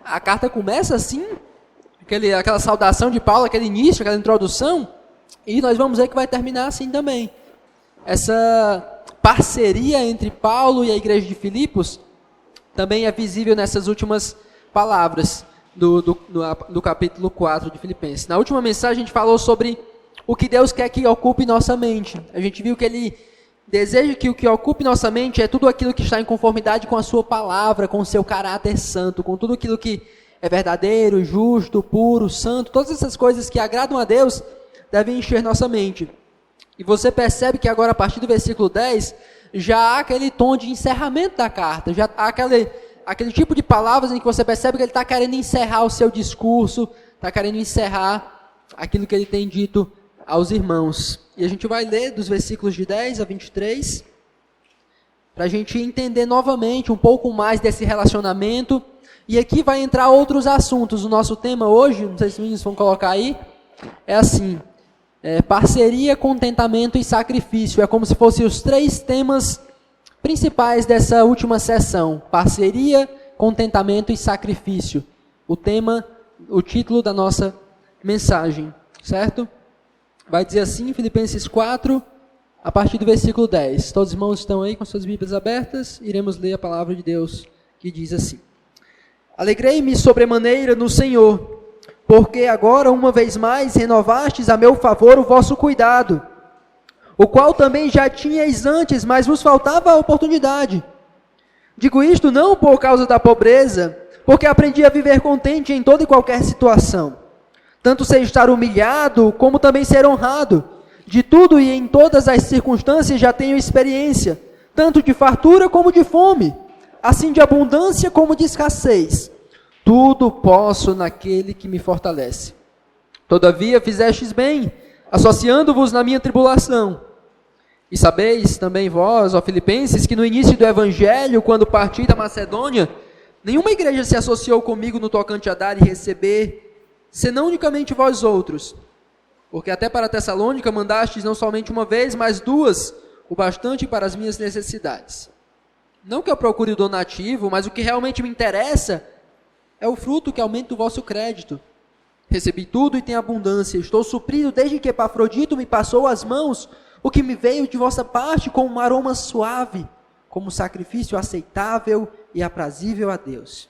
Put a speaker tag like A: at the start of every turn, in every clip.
A: a carta começa assim, aquela saudação de Paulo, aquele início, aquela introdução, e nós vamos ver que vai terminar assim também. Essa parceria entre Paulo e a igreja de Filipos também é visível nessas últimas palavras do capítulo 4 de Filipenses. Na última mensagem a gente falou sobre o que Deus quer que ocupe nossa mente. A gente viu que Ele deseja que o que ocupe nossa mente é tudo aquilo que está em conformidade com a sua palavra, com o seu caráter santo, com tudo aquilo que é verdadeiro, justo, puro, santo. Todas essas coisas que agradam a Deus devem encher nossa mente. E você percebe que agora, a partir do versículo 10, já há aquele tom de encerramento da carta, já há aquele tipo de palavras em que você percebe que ele está querendo encerrar o seu discurso, está querendo encerrar aquilo que ele tem dito aos irmãos. E a gente vai ler dos versículos de 10 a 23, para a gente entender novamente um pouco mais desse relacionamento. E aqui vai entrar outros assuntos. O nosso tema hoje, não sei se os meninos vão colocar aí, é assim: parceria, contentamento e sacrifício. É como se fossem os 3 temas principais dessa última sessão: parceria, contentamento e sacrifício. O título da nossa mensagem, certo? Vai dizer assim, Filipenses 4, a partir do versículo 10. Todos os irmãos estão aí com suas Bíblias abertas? Iremos ler a palavra de Deus, que diz assim: Alegrei-me sobremaneira no Senhor, porque agora uma vez mais renovastes a meu favor o vosso cuidado, o qual também já tinhais antes, mas vos faltava a oportunidade. Digo isto não por causa da pobreza, porque aprendi a viver contente em toda e qualquer situação. Tanto sei estar humilhado, como também ser honrado. De tudo e em todas as circunstâncias já tenho experiência, tanto de fartura como de fome, assim de abundância como de escassez. Tudo posso naquele que me fortalece. Todavia fizestes bem, associando-vos na minha tribulação. E sabeis também vós, ó Filipenses, que no início do Evangelho, quando parti da Macedônia, nenhuma igreja se associou comigo no tocante a dar e receber, senão unicamente vós outros. Porque até para Tessalônica mandastes não somente uma vez, mas 2, o bastante para as minhas necessidades. Não que eu procure o donativo, mas o que realmente me interessa é o fruto que aumenta o vosso crédito. Recebi tudo e tenho abundância. Estou suprido desde que Epafrodito me passou as mãos, o que me veio de vossa parte com um aroma suave, como sacrifício aceitável e aprazível a Deus.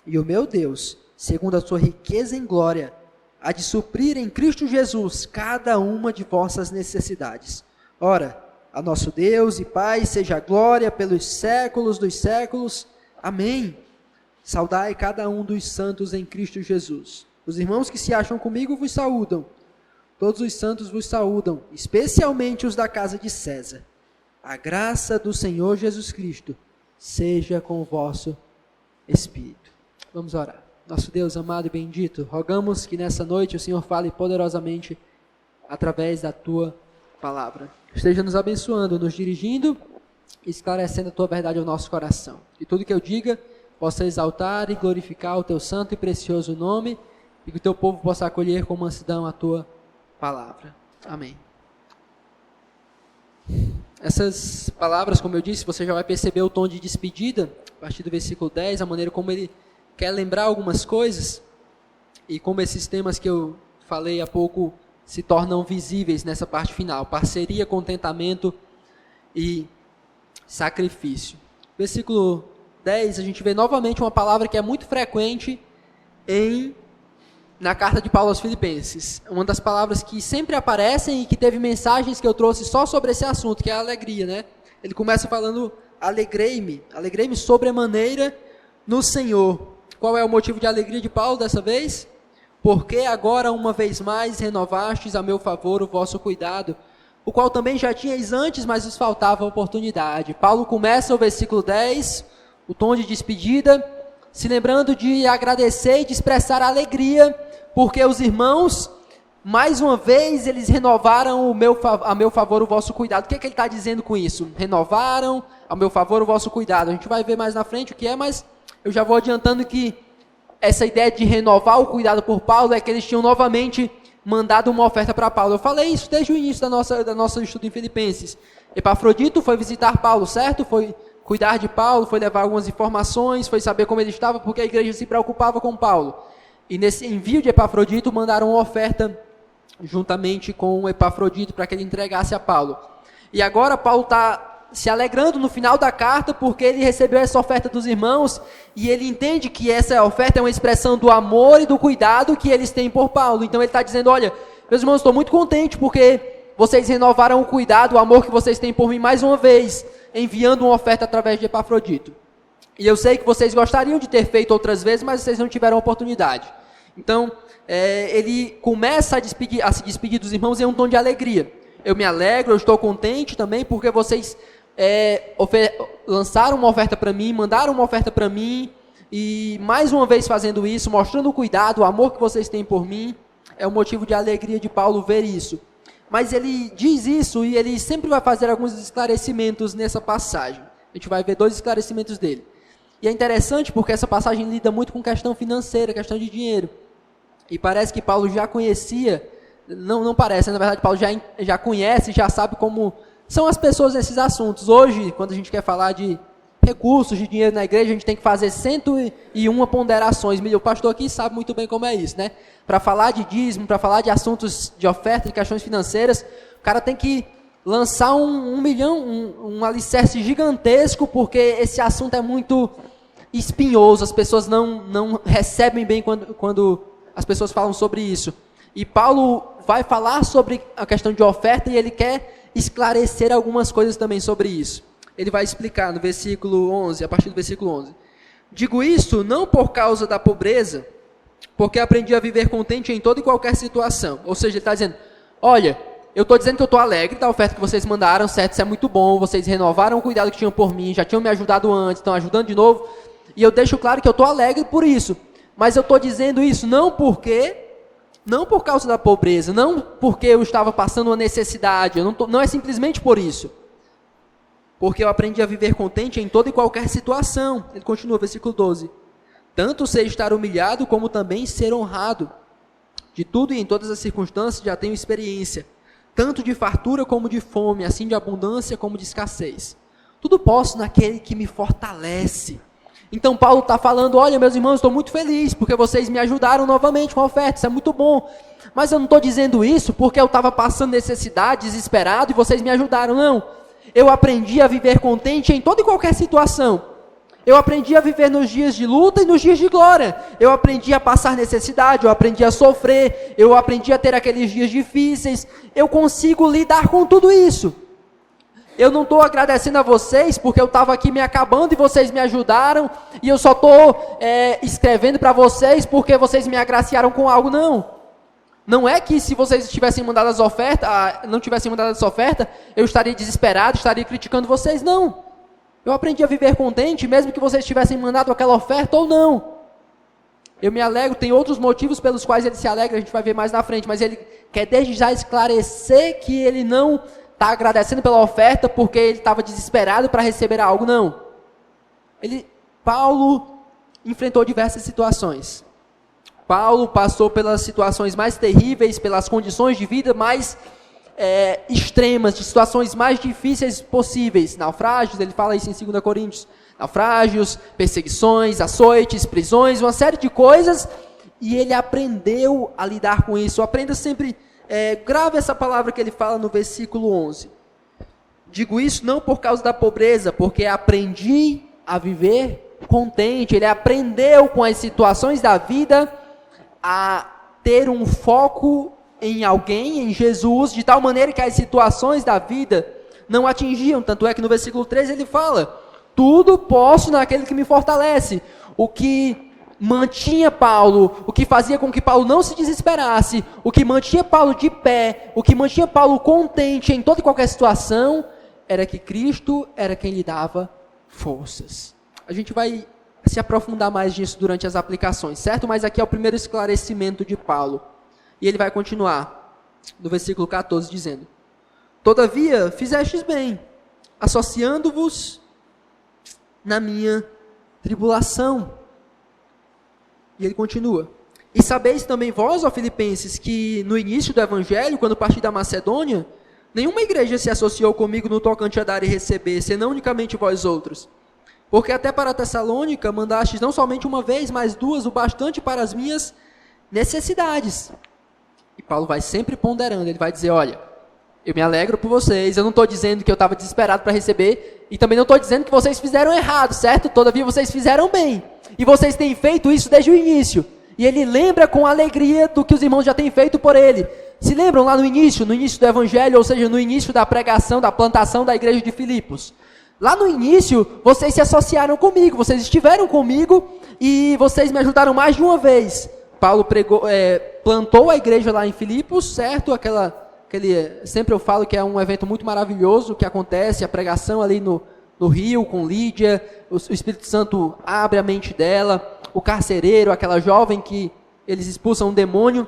A: E o meu Deus, segundo a sua riqueza em glória, há de suprir em Cristo Jesus cada uma de vossas necessidades. Ora, a nosso Deus e Pai seja a glória pelos séculos dos séculos. Amém. Saudai cada um dos santos em Cristo Jesus. Os irmãos que se acham comigo vos saúdam. Todos os santos vos saúdam, especialmente os da casa de César. A graça do Senhor Jesus Cristo seja com o vosso espírito. Vamos orar. Nosso Deus amado e bendito, rogamos que nessa noite o Senhor fale poderosamente através da Tua palavra. Esteja nos abençoando, nos dirigindo, esclarecendo a Tua verdade ao nosso coração. E tudo que eu diga possa exaltar e glorificar o Teu santo e precioso nome, e que o Teu povo possa acolher com mansidão a Tua palavra. Amém. Essas palavras, como eu disse, você já vai perceber o tom de despedida, a partir do versículo 10, a maneira como ele quer lembrar algumas coisas, e como esses temas que eu falei há pouco se tornam visíveis nessa parte final: parceria, contentamento e sacrifício. Versículo 10, a gente vê novamente uma palavra que é muito frequente na carta de Paulo aos Filipenses. Uma das palavras que sempre aparecem e que teve mensagens que eu trouxe só sobre esse assunto, que é a alegria, né? Ele começa falando: alegrei-me sobremaneira no Senhor. Qual é o motivo de alegria de Paulo dessa vez? Porque agora uma vez mais renovastes a meu favor o vosso cuidado, o qual também já tinhais antes, mas vos faltava a oportunidade. Paulo começa o versículo 10, o tom de despedida, se lembrando de agradecer e de expressar alegria, porque os irmãos, mais uma vez, eles renovaram a meu favor o vosso cuidado. O que é que ele está dizendo com isso? Renovaram a meu favor o vosso cuidado. A gente vai ver mais na frente o que é, mas eu já vou adiantando que essa ideia de renovar o cuidado por Paulo é que eles tinham novamente mandado uma oferta para Paulo. Eu falei isso desde o início da nossa estudo em Filipenses. Epafrodito foi visitar Paulo, certo? Foi cuidar de Paulo, foi levar algumas informações, foi saber como ele estava, porque a igreja se preocupava com Paulo. E nesse envio de Epafrodito, mandaram uma oferta juntamente com o Epafrodito para que ele entregasse a Paulo. E agora Paulo está se alegrando no final da carta, porque ele recebeu essa oferta dos irmãos, e ele entende que essa oferta é uma expressão do amor e do cuidado que eles têm por Paulo. Então ele está dizendo, olha, meus irmãos, estou muito contente, porque vocês renovaram o cuidado, o amor que vocês têm por mim mais uma vez, enviando uma oferta através de Epafrodito. E eu sei que vocês gostariam de ter feito outras vezes, mas vocês não tiveram oportunidade. Então, ele começa a se despedir dos irmãos em um tom de alegria. Eu me alegro, eu estou contente também, porque vocês lançaram uma oferta para mim, mandaram uma oferta para mim, e mais uma vez fazendo isso, mostrando o cuidado, o amor que vocês têm por mim, é um motivo de alegria de Paulo ver isso. Mas ele diz isso e ele sempre vai fazer alguns esclarecimentos nessa passagem. A gente vai ver 2 esclarecimentos dele. E é interessante porque essa passagem lida muito com questão financeira, questão de dinheiro. E parece que Paulo já conhecia, não parece, na verdade Paulo já conhece, já sabe como são as pessoas nesses assuntos. Hoje, quando a gente quer falar de recursos, de dinheiro na igreja, a gente tem que fazer 101 ponderações. O pastor aqui sabe muito bem como é isso, né? Para falar de dízimo, para falar de assuntos de oferta, de questões financeiras, o cara tem que lançar um alicerce gigantesco, porque esse assunto é muito espinhoso, as pessoas não recebem bem quando as pessoas falam sobre isso. E Paulo vai falar sobre a questão de oferta e ele quer esclarecer algumas coisas também sobre isso. Ele vai explicar no versículo 11, a partir do versículo 11. Digo isso não por causa da pobreza, porque aprendi a viver contente em toda e qualquer situação. Ou seja, ele está dizendo, olha, eu estou dizendo que eu estou alegre da oferta que vocês mandaram, certo, isso é muito bom, vocês renovaram o cuidado que tinham por mim, já tinham me ajudado antes, estão ajudando de novo, e eu deixo claro que eu estou alegre por isso. Mas eu estou dizendo isso não por causa da pobreza, não porque eu estava passando uma necessidade, não é simplesmente por isso. Porque eu aprendi a viver contente em toda e qualquer situação. Ele continua, versículo 12. Tanto sei estar humilhado, como também ser honrado. De tudo e em todas as circunstâncias já tenho experiência, tanto de fartura como de fome, assim de abundância como de escassez. Tudo posso naquele que me fortalece. Então Paulo está falando, olha meus irmãos, estou muito feliz, porque vocês me ajudaram novamente com a oferta, isso é muito bom. Mas eu não estou dizendo isso porque eu estava passando necessidade, desesperado, e vocês me ajudaram, não. Eu aprendi a viver contente em toda e qualquer situação. Eu aprendi a viver nos dias de luta e nos dias de glória. Eu aprendi a passar necessidade, eu aprendi a sofrer, eu aprendi a ter aqueles dias difíceis. Eu consigo lidar com tudo isso. Eu não estou agradecendo a vocês porque eu estava aqui me acabando e vocês me ajudaram. E eu só estou escrevendo para vocês porque vocês me agraciaram com algo, não. Não é que se vocês tivessem mandado as ofertas, não tivessem mandado essa oferta, eu estaria desesperado, estaria criticando vocês, não. Eu aprendi a viver contente, mesmo que vocês tivessem mandado aquela oferta ou não. Eu me alegro, tem outros motivos pelos quais ele se alegra, a gente vai ver mais na frente, mas ele quer desde já esclarecer que ele não está agradecendo pela oferta porque ele estava desesperado para receber algo, não. Paulo enfrentou diversas situações. Paulo passou pelas situações mais terríveis, pelas condições de vida mais extremas, de situações mais difíceis possíveis. Naufrágios, ele fala isso em 2 Coríntios. Naufrágios, perseguições, açoites, prisões, uma série de coisas. E ele aprendeu a lidar com isso. Aprenda sempre, grave essa palavra que ele fala no versículo 11. Digo isso não por causa da pobreza, porque aprendi a viver contente. Ele aprendeu com as situações da vida a ter um foco em alguém, em Jesus, de tal maneira que as situações da vida não atingiam. Tanto é que no versículo 13 ele fala, tudo posso naquele que me fortalece. O que mantinha Paulo, o que fazia com que Paulo não se desesperasse, o que mantinha Paulo de pé, o que mantinha Paulo contente em toda e qualquer situação, era que Cristo era quem lhe dava forças. A gente vai se aprofundar mais nisso durante as aplicações, certo? Mas aqui é o primeiro esclarecimento de Paulo. E ele vai continuar, no versículo 14, dizendo, todavia, fizestes bem, associando-vos na minha tribulação. E ele continua, e sabeis também vós, ó Filipenses, que no início do Evangelho, quando parti da Macedônia, nenhuma igreja se associou comigo no tocante a dar e receber, senão unicamente vós outros. Porque até para Tessalônica mandastes não somente uma vez, mas duas, o bastante para as minhas necessidades. E Paulo vai sempre ponderando, ele vai dizer, olha, eu me alegro por vocês, eu não estou dizendo que eu estava desesperado para receber, e também não estou dizendo que vocês fizeram errado, certo? Todavia vocês fizeram bem, e vocês têm feito isso desde o início. E ele lembra com alegria do que os irmãos já têm feito por ele. Se lembram lá no início do evangelho, ou seja, no início da pregação, da plantação da igreja de Filipos. Lá no início, vocês se associaram comigo, vocês estiveram comigo e vocês me ajudaram mais de uma vez. Paulo plantou a igreja lá em Filipos, certo? Sempre eu falo que é um evento muito maravilhoso que acontece, a pregação ali no rio com Lídia, o Espírito Santo abre a mente dela, o carcereiro, aquela jovem que eles expulsam um demônio,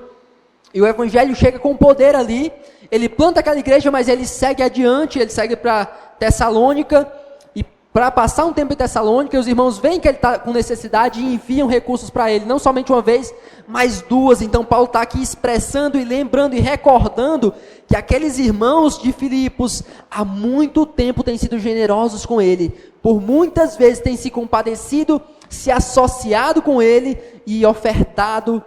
A: e o evangelho chega com poder ali, ele planta aquela igreja, mas ele segue adiante, ele segue para Tessalônica, e para passar um tempo em Tessalônica, os irmãos veem que ele está com necessidade e enviam recursos para ele, não somente uma vez, mas duas. Então Paulo está aqui expressando e lembrando e recordando que aqueles irmãos de Filipos há muito tempo têm sido generosos com ele, por muitas vezes têm se compadecido, se associado com ele e ofertado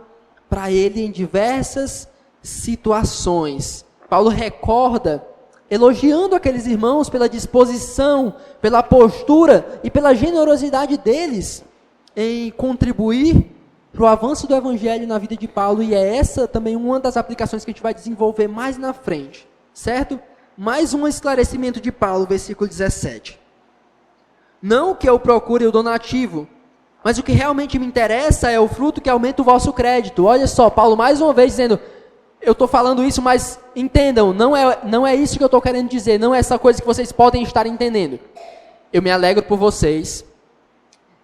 A: para ele em diversas situações. Paulo recorda, elogiando aqueles irmãos pela disposição, pela postura e pela generosidade deles em contribuir para o avanço do evangelho na vida de Paulo, e é essa também uma das aplicações que a gente vai desenvolver mais na frente, certo? Mais um esclarecimento de Paulo, versículo 17. Não que eu procure o donativo, mas o que realmente me interessa é o fruto que aumenta o vosso crédito. Olha só, Paulo mais uma vez dizendo, eu estou falando isso, mas entendam, não é isso que eu estou querendo dizer, não é essa coisa que vocês podem estar entendendo. Eu me alegro por vocês,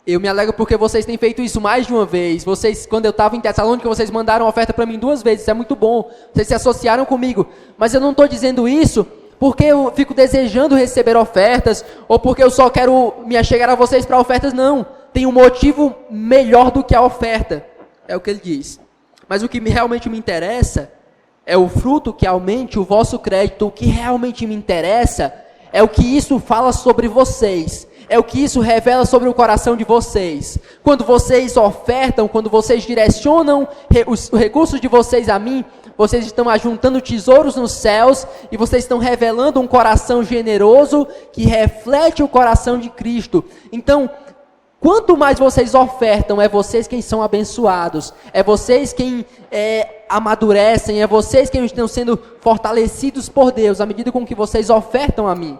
A: eu me alegro porque vocês têm feito isso mais de uma vez. Vocês, quando eu estava em Tessalônica, vocês mandaram oferta para mim 2 vezes, isso é muito bom, vocês se associaram comigo, mas eu não estou dizendo isso porque eu fico desejando receber ofertas, ou porque eu só quero me achegar a vocês para ofertas, não. Tem um motivo melhor do que a oferta, é o que ele diz. Mas o que realmente me interessa é o fruto que aumente o vosso crédito. O que realmente me interessa é o que isso fala sobre vocês, é o que isso revela sobre o coração de vocês. Quando vocês ofertam, quando vocês direcionam os recursos de vocês a mim, vocês estão ajuntando tesouros nos céus e vocês estão revelando um coração generoso que reflete o coração de Cristo. Então, quanto mais vocês ofertam, é vocês quem são abençoados, é vocês quem amadurecem, é vocês quem estão sendo fortalecidos por Deus, à medida com que vocês ofertam a mim.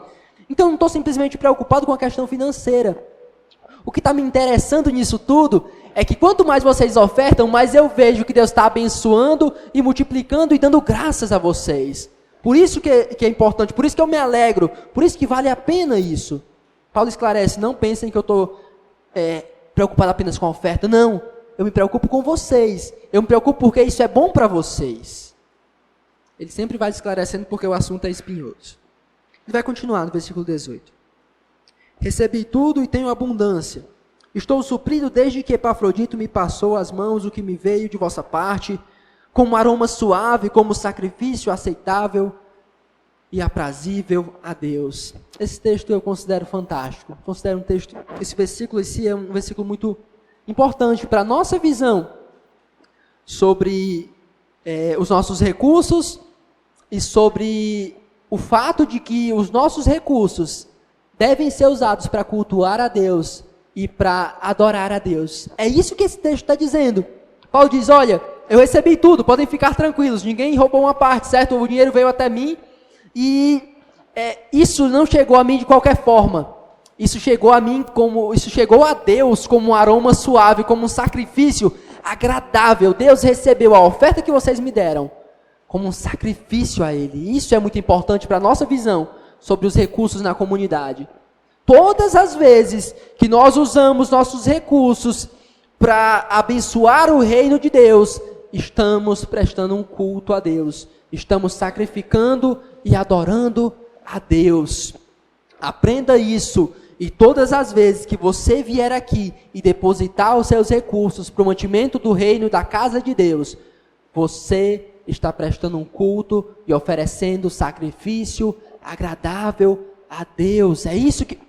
A: Então, eu não estou simplesmente preocupado com a questão financeira. O que está me interessando nisso tudo é que quanto mais vocês ofertam, mais eu vejo que Deus está abençoando e multiplicando e dando graças a vocês. Por isso que é importante, por isso que eu me alegro, por isso que vale a pena isso. Paulo esclarece, não pensem que eu estou preocupado apenas com a oferta, não. Eu me preocupo com vocês, eu me preocupo porque isso é bom para vocês. Ele sempre vai esclarecendo porque o assunto é espinhoso. Ele vai continuar no versículo 18. Recebi tudo e tenho abundância. Estou suprido desde que Epafrodito me passou às mãos o que me veio de vossa parte, como aroma suave, como sacrifício aceitável e aprazível a Deus. Esse texto eu considero fantástico. Considero esse versículo em si é um versículo muito importante para a nossa visão sobre os nossos recursos e sobre o fato de que os nossos recursos devem ser usados para cultuar a Deus e para adorar a Deus. É isso que esse texto está dizendo. Paulo diz, olha, eu recebi tudo, podem ficar tranquilos, ninguém roubou uma parte, certo? O dinheiro veio até mim e isso não chegou a mim de qualquer forma. Isso chegou a Deus como um aroma suave, como um sacrifício agradável. Deus recebeu a oferta que vocês me deram como um sacrifício a Ele. Isso é muito importante para a nossa visão sobre os recursos na comunidade. Todas as vezes que nós usamos nossos recursos para abençoar o reino de Deus, estamos prestando um culto a Deus. Estamos sacrificando e adorando a Deus. Aprenda isso. E todas as vezes que você vier aqui e depositar os seus recursos para o mantimento do reino da casa de Deus, você está prestando um culto e oferecendo sacrifício agradável a Deus.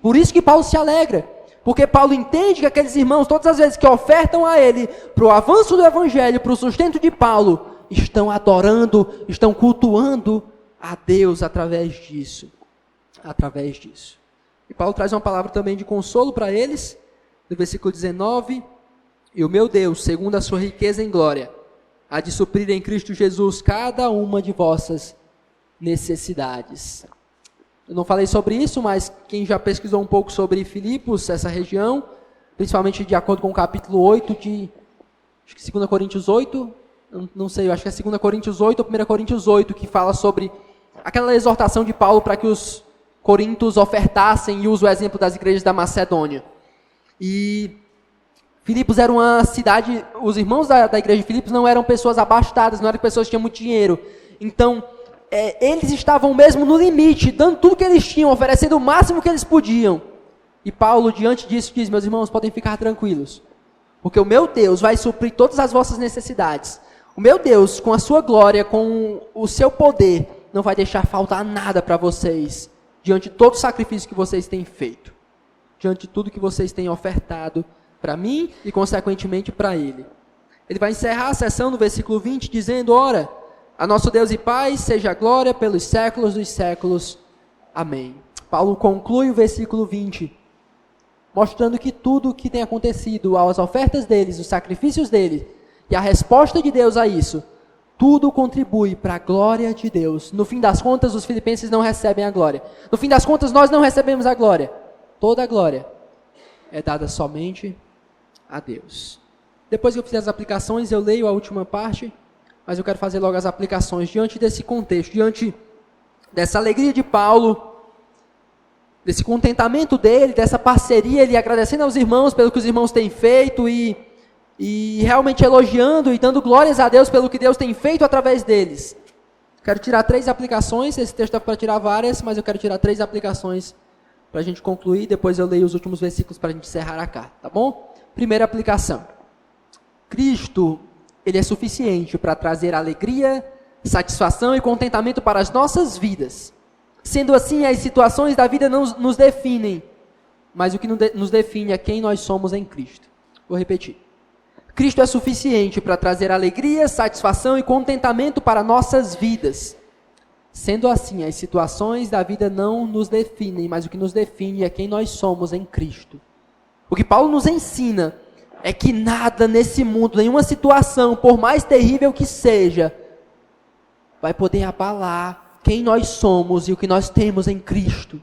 A: Por isso que Paulo se alegra. Porque Paulo entende que aqueles irmãos, todas as vezes que ofertam a ele, para o avanço do evangelho, para o sustento de Paulo, estão adorando, estão cultuando a Deus através disso. Através disso. E Paulo traz uma palavra também de consolo para eles, no versículo 19, e o meu Deus, segundo a sua riqueza em glória, há de suprir em Cristo Jesus cada uma de vossas necessidades. Eu não falei sobre isso, mas quem já pesquisou um pouco sobre Filipos, essa região, principalmente de acordo com o capítulo 8 de, acho que 2 Coríntios 8, não sei, eu acho que é 2 Coríntios 8 ou 1 Coríntios 8, que fala sobre aquela exortação de Paulo para que os coríntios ofertassem, e usa o exemplo das igrejas da Macedônia. E Filipos era uma cidade, os irmãos da igreja de Filipos não eram pessoas abastadas, não eram pessoas que tinham muito dinheiro. Então, eles estavam mesmo no limite, dando tudo que eles tinham, oferecendo o máximo que eles podiam. E Paulo, diante disso, diz: meus irmãos, podem ficar tranquilos, porque o meu Deus vai suprir todas as vossas necessidades. O meu Deus, com a sua glória, com o seu poder, não vai deixar faltar nada para vocês, diante de todo o sacrifício que vocês têm feito, diante de tudo que vocês têm ofertado para mim e, consequentemente, para ele. Ele vai encerrar a sessão no versículo 20, dizendo: ora, a nosso Deus e Pai seja a glória pelos séculos dos séculos. Amém. Paulo conclui o versículo 20, mostrando que tudo o que tem acontecido, as ofertas deles, os sacrifícios deles, e a resposta de Deus a isso, tudo contribui para a glória de Deus. No fim das contas, os filipenses não recebem a glória. No fim das contas, nós não recebemos a glória. Toda a glória é dada somente a Deus. Depois que eu fizer as aplicações, eu leio a última parte, mas eu quero fazer logo as aplicações diante desse contexto, diante dessa alegria de Paulo, desse contentamento dele, dessa parceria, ele agradecendo aos irmãos pelo que os irmãos têm feito e realmente elogiando e dando glórias a Deus pelo que Deus tem feito através deles. Quero tirar 3 aplicações, esse texto dá para tirar várias, mas eu quero tirar 3 aplicações para a gente concluir, depois eu leio os últimos versículos para a gente encerrar a carta, tá bom? Primeira aplicação. Cristo, ele é suficiente para trazer alegria, satisfação e contentamento para as nossas vidas. Sendo assim, as situações da vida não nos definem, mas o que nos define é quem nós somos em Cristo. Vou repetir. Cristo é suficiente para trazer alegria, satisfação e contentamento para nossas vidas. Sendo assim, as situações da vida não nos definem, mas o que nos define é quem nós somos em Cristo. O que Paulo nos ensina é que nada nesse mundo, nenhuma situação, por mais terrível que seja, vai poder abalar quem nós somos e o que nós temos em Cristo.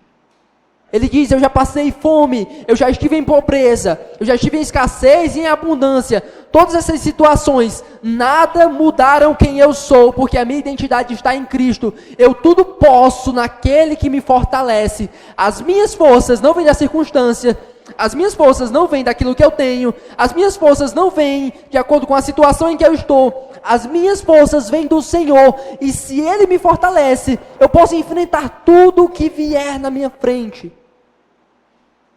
A: Ele diz: eu já passei fome, eu já estive em pobreza, eu já estive em escassez e em abundância. Todas essas situações, nada mudaram quem eu sou, porque a minha identidade está em Cristo. Eu tudo posso naquele que me fortalece. As minhas forças não vêm da circunstância, as minhas forças não vêm daquilo que eu tenho, as minhas forças não vêm de acordo com a situação em que eu estou. As minhas forças vêm do Senhor, e se Ele me fortalece, eu posso enfrentar tudo o que vier na minha frente.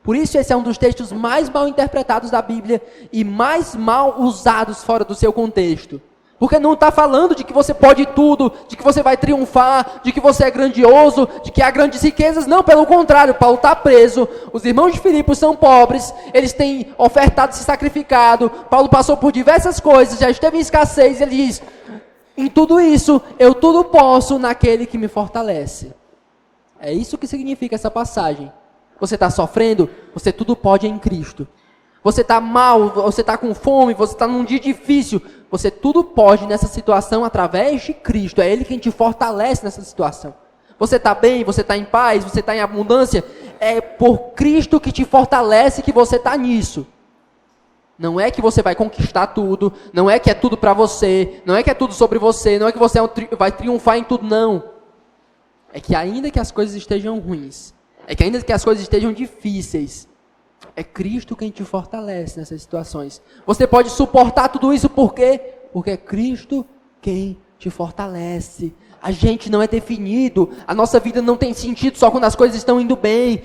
A: Por isso esse é um dos textos mais mal interpretados da Bíblia e mais mal usados fora do seu contexto. Porque não está falando de que você pode tudo, de que você vai triunfar, de que você é grandioso, de que há grandes riquezas. Não, pelo contrário, Paulo está preso, os irmãos de Filipos são pobres, eles têm ofertado, se sacrificado, Paulo passou por diversas coisas, já esteve em escassez, ele diz: em tudo isso, eu tudo posso naquele que me fortalece. É isso que significa essa passagem. Você está sofrendo, você tudo pode em Cristo. Você está mal, você está com fome, você está num dia difícil, você tudo pode nessa situação através de Cristo. É Ele quem te fortalece nessa situação. Você está bem, você está em paz, você está em abundância, é por Cristo que te fortalece que você está nisso. Não é que você vai conquistar tudo, não é que é tudo para você, não é que é tudo sobre você, não é que você vai triunfar em tudo, não. É que ainda que as coisas estejam ruins, é que ainda que as coisas estejam difíceis, é Cristo quem te fortalece nessas situações. Você pode suportar tudo isso por quê? Porque é Cristo quem te fortalece. A gente não é definido, a nossa vida não tem sentido só quando as coisas estão indo bem,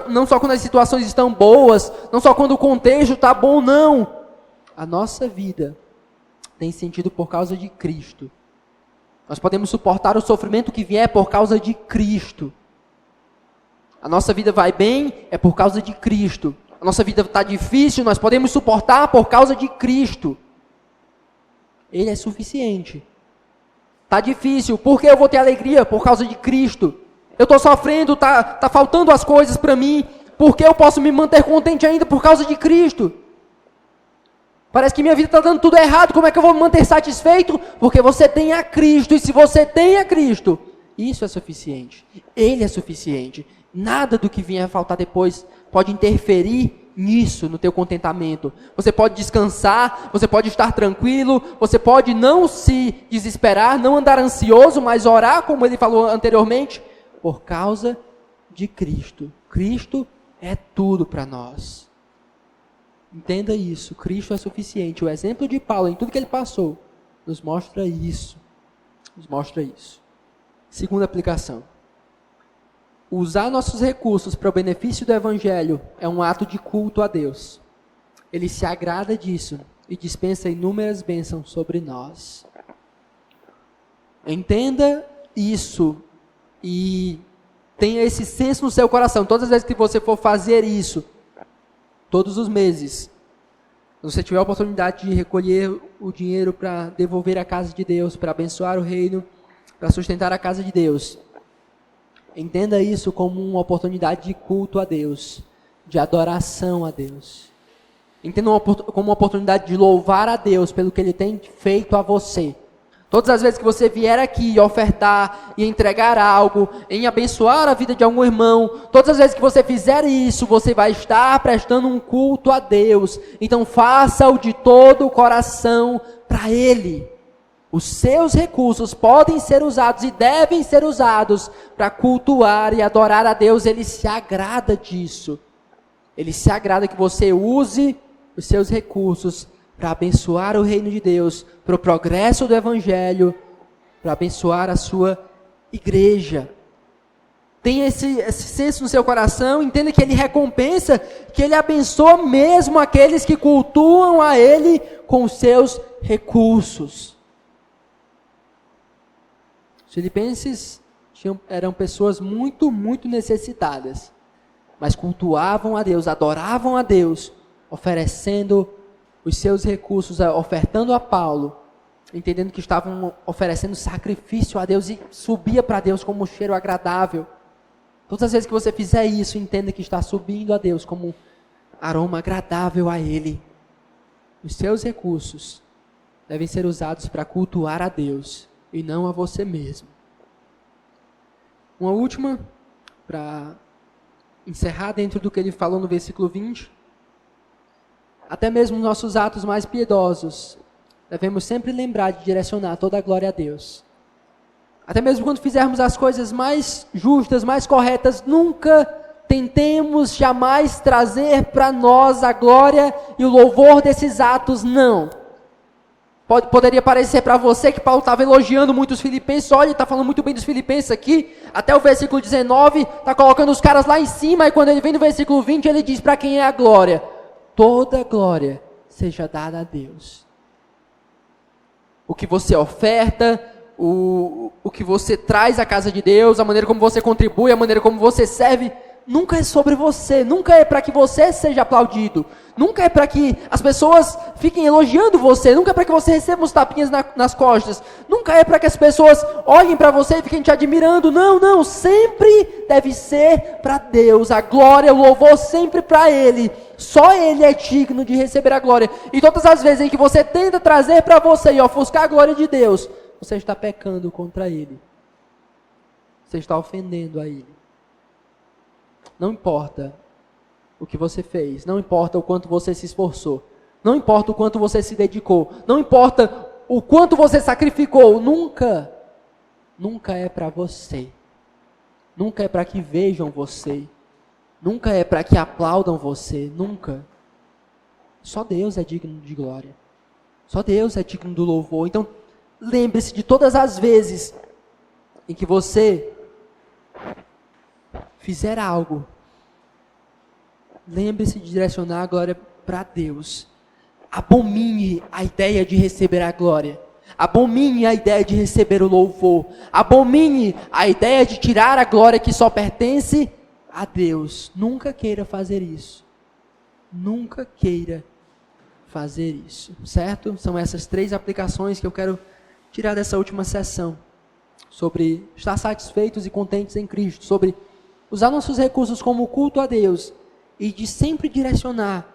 A: não só quando as situações estão boas, não só quando o contexto está bom, não. A nossa vida tem sentido por causa de Cristo. Nós podemos suportar o sofrimento que vier por causa de Cristo. A nossa vida vai bem, é por causa de Cristo. A a nossa vida está difícil, nós podemos suportar por causa de Cristo. Ele é suficiente. Está difícil, por que eu vou ter alegria? Por causa de Cristo. Eu estou sofrendo, tá faltando as coisas para mim, por que eu posso me manter contente ainda? Por causa de Cristo. Parece que minha vida está dando tudo errado, como é que eu vou me manter satisfeito? Porque você tem a Cristo, e se você tem a Cristo, isso é suficiente. Ele é suficiente. Nada do que vier a faltar depois pode interferir nisso, no teu contentamento. Você pode descansar, você pode estar tranquilo, você pode não se desesperar, não andar ansioso, mas orar, como ele falou anteriormente, por causa de Cristo. Cristo é tudo para nós. Entenda isso, Cristo é suficiente. O exemplo de Paulo, em tudo que ele passou, nos mostra isso. Nos mostra isso. Segunda aplicação. Usar nossos recursos para o benefício do Evangelho é um ato de culto a Deus. Ele se agrada disso e dispensa inúmeras bênçãos sobre nós. Entenda isso e tenha esse senso no seu coração. Todas as vezes que você for fazer isso, todos os meses, se você tiver a oportunidade de recolher o dinheiro para devolver à casa de Deus, para abençoar o reino, para sustentar a casa de Deus, entenda isso como uma oportunidade de culto a Deus, de adoração a Deus. Entenda como uma oportunidade de louvar a Deus pelo que Ele tem feito a você. Todas as vezes que você vier aqui ofertar e entregar algo, em abençoar a vida de algum irmão, todas as vezes que você fizer isso, você vai estar prestando um culto a Deus. Então faça-o de todo o coração para Ele. Os seus recursos podem ser usados e devem ser usados para cultuar e adorar a Deus. Ele se agrada disso. Ele se agrada que você use os seus recursos para abençoar o reino de Deus, para o progresso do Evangelho, para abençoar a sua igreja. Tenha esse senso no seu coração, entenda que Ele recompensa, que Ele abençoa mesmo aqueles que cultuam a Ele com os seus recursos. Os filipenses eram pessoas muito, muito necessitadas, mas cultuavam a Deus, adoravam a Deus, oferecendo os seus recursos, ofertando a Paulo, entendendo que estavam oferecendo sacrifício a Deus e subia para Deus como um cheiro agradável. Todas as vezes que você fizer isso, entenda que está subindo a Deus como um aroma agradável a Ele. Os seus recursos devem ser usados para cultuar a Deus e não a você mesmo. Uma última, para encerrar dentro do que ele falou no versículo 20. Até mesmo nossos atos mais piedosos, devemos sempre lembrar de direcionar toda a glória a Deus. Até mesmo quando fizermos as coisas mais justas, mais corretas, nunca tentemos jamais trazer para nós a glória e o louvor desses atos, não. Poderia parecer para você que Paulo estava elogiando muito os filipenses. Olha, ele está falando muito bem dos filipenses aqui. Até o versículo 19, está colocando os caras lá em cima. E quando ele vem no versículo 20, ele diz para quem é a glória. Toda glória seja dada a Deus. O que você oferta, o que você traz à casa de Deus, a maneira como você contribui, a maneira como você serve, nunca é sobre você, nunca é para que você seja aplaudido, nunca é para que as pessoas fiquem elogiando você, nunca é para que você receba uns tapinhas nas costas, nunca é para que as pessoas olhem para você e fiquem te admirando, não, sempre deve ser para Deus, a glória, o louvor sempre para Ele, só Ele é digno de receber a glória, e todas as vezes em que você tenta trazer para você e ofuscar a glória de Deus, você está pecando contra Ele, você está ofendendo a Ele. Não importa o que você fez, não importa o quanto você se esforçou, não importa o quanto você se dedicou, não importa o quanto você sacrificou, nunca é para você, nunca é para que vejam você, nunca é para que aplaudam você, nunca. Só Deus é digno de glória, só Deus é digno do louvor. Então, lembre-se de todas as vezes em que você fizer algo, lembre-se de direcionar a glória para Deus. Abomine a ideia de receber a glória. Abomine a ideia de receber o louvor. Abomine a ideia de tirar a glória que só pertence a Deus. Nunca queira fazer isso. nunca queira fazer isso, certo? São essas 3 aplicações que eu quero tirar dessa última sessão, sobre estar satisfeitos e contentes em Cristo, sobre usar nossos recursos como culto a Deus e de sempre direcionar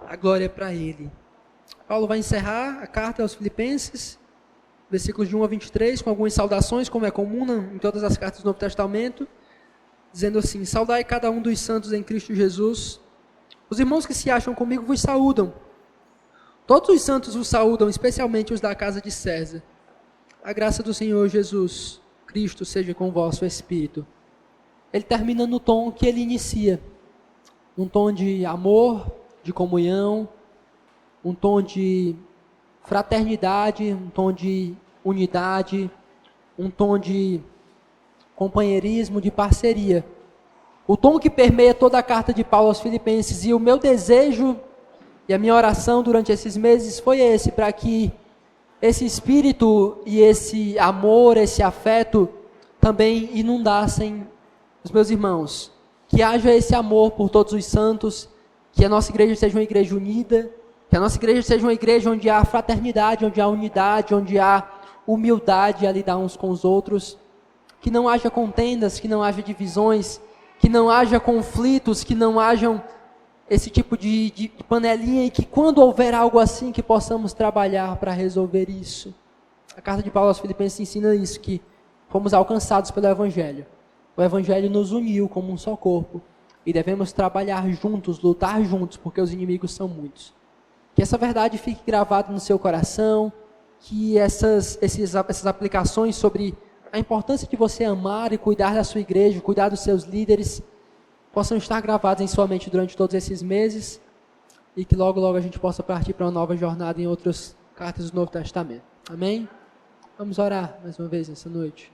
A: a glória para Ele. Paulo vai encerrar a carta aos Filipenses, versículos de 1 a 23, com algumas saudações, como é comum em todas as cartas do Novo Testamento, dizendo assim: saudai cada um dos santos em Cristo Jesus. Os irmãos que se acham comigo vos saúdam. Todos os santos vos saúdam, especialmente os da casa de César. A graça do Senhor Jesus Cristo seja com o vosso espírito. Ele termina no tom que ele inicia. Um tom de amor, de comunhão, um tom de fraternidade, um tom de unidade, um tom de companheirismo, de parceria. O tom que permeia toda a carta de Paulo aos Filipenses. E o meu desejo e a minha oração durante esses meses foi esse, para que esse espírito e esse amor, esse afeto também inundassem os meus irmãos. Que haja esse amor por todos os santos, que a nossa igreja seja uma igreja unida, que a nossa igreja seja uma igreja onde há fraternidade, onde há unidade, onde há humildade a lidar uns com os outros, que não haja contendas, que não haja divisões, que não haja conflitos, que não hajam esse tipo de panelinha, e que quando houver algo assim, que possamos trabalhar para resolver isso. A carta de Paulo aos Filipenses ensina isso, que fomos alcançados pelo Evangelho. O Evangelho nos uniu como um só corpo, e devemos trabalhar juntos, lutar juntos, porque os inimigos são muitos. Que essa verdade fique gravada no seu coração, que essas aplicações sobre a importância de você amar e cuidar da sua igreja, cuidar dos seus líderes, possam estar gravadas em sua mente durante todos esses meses, e que logo, logo a gente possa partir para uma nova jornada em outras cartas do Novo Testamento. Amém? Vamos orar mais uma vez nessa noite.